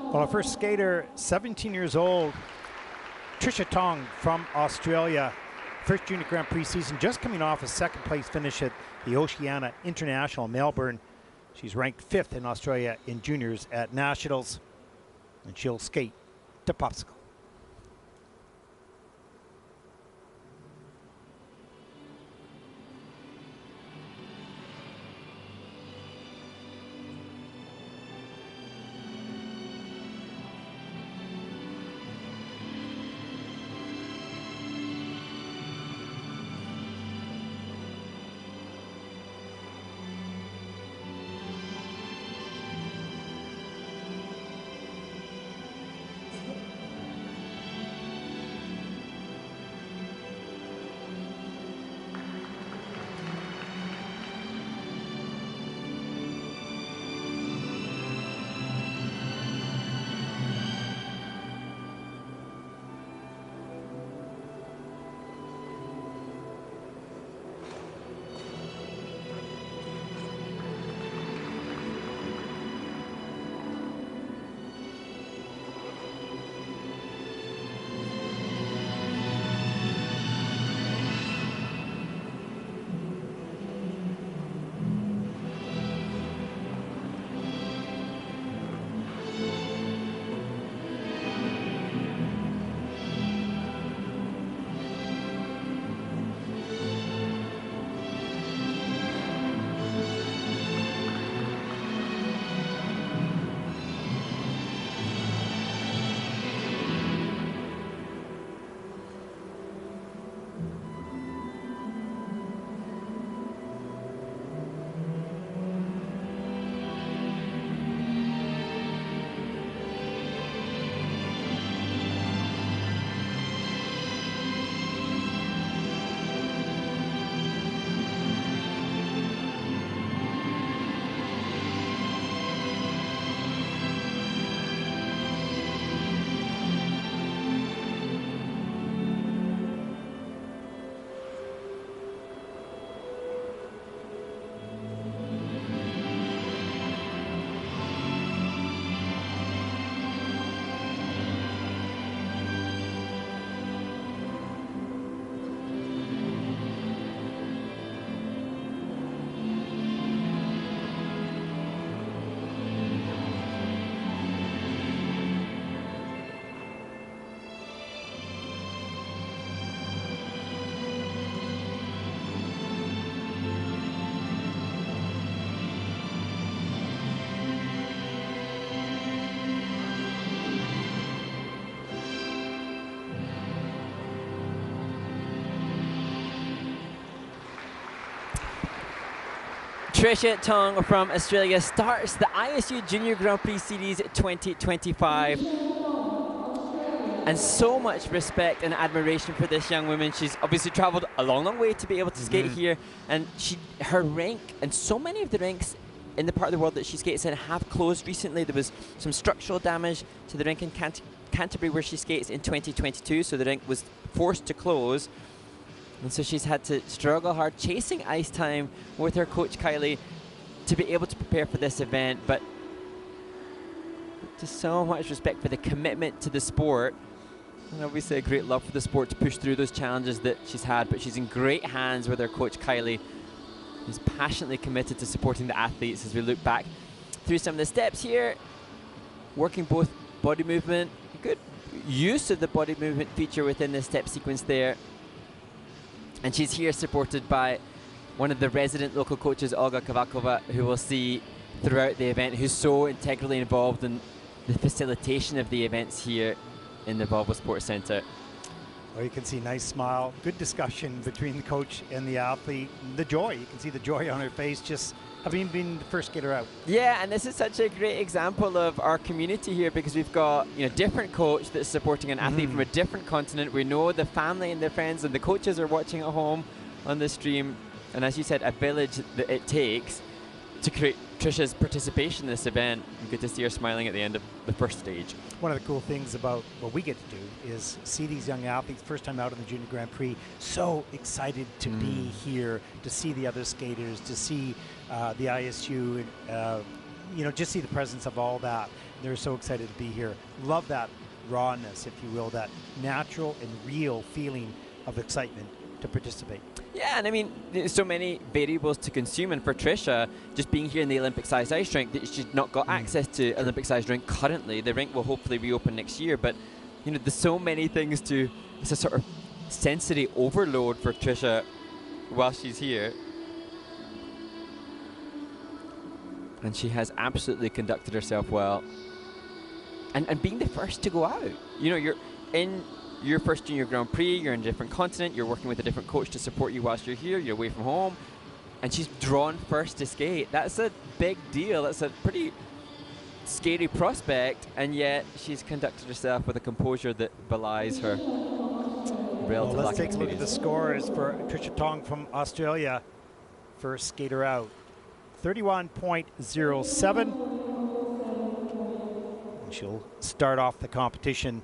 Well, our first skater, 17 years old, Trisha Tong from Australia. First Junior Grand Prix season, just coming off a second place finish at the Oceania International in Melbourne. She's ranked 5th in Australia in juniors at nationals, and she'll skate to popsicle. Trisha Tong from Australia starts the ISU Junior Grand Prix Series 2025. And so much respect and admiration for this young woman. She's obviously traveled a long, long way to be able to skate here. And her rink, and so many of the rinks in the part of the world that she skates in have closed recently. There was some structural damage to the rink in Canterbury where she skates in 2022, so the rink was forced to close. And so she's had to struggle hard chasing ice time with her coach Kylie to be able to prepare for this event. But just so much respect for the commitment to the sport. And obviously a great love for the sport to push through those challenges that she's had. But she's in great hands with her coach Kylie, who's passionately committed to supporting the athletes as we look back through some of the steps here. Working both body movement, good use of the body movement feature within the step sequence there. And she's here supported by one of the resident local coaches, Olga Kavakova, who we'll see throughout the event, who's so integrally involved in the facilitation of the events here in the Volvo Sports Centre. Well, you can see nice smile, good discussion between the coach and the athlete. The joy, you can see the joy on her face, just having been the first skater out. Yeah, and this is such a great example of our community here, because we've got different coach that's supporting an athlete from a different continent. We know the family and their friends and the coaches are watching at home on the stream. And as you said, a village that it takes to create Trisha's participation in this event. And good to see her smiling at the end of the first stage. One of the cool things about what we get to do is see these young athletes first time out in the Junior Grand Prix, so excited to be here, to see the other skaters, to see the ISU you know, just see the presence of all that. They're so excited to be here. Love that rawness, if you will, that natural and real feeling of excitement to participate. Yeah, and I mean, there's so many variables to consume, and for Trisha, just being here in the Olympic-sized ice rink, that she's not got access to Olympic-sized rink currently. The rink will hopefully reopen next year, but you know, there's so many things to. It's a sort of sensory overload for Trisha while she's here. And she has absolutely conducted herself well. And being the first to go out. You know, you're in your first Junior Grand Prix, you're in a different continent, you're working with a different coach to support you whilst you're here, you're away from home, and she's drawn first to skate. That's a big deal. That's a pretty scary prospect, and yet she's conducted herself with a composure that belies her relative Well, lack let's of take a look at the experience. scores for Trisha Tong from Australia. First skater out. 31.07. And she'll start off the competition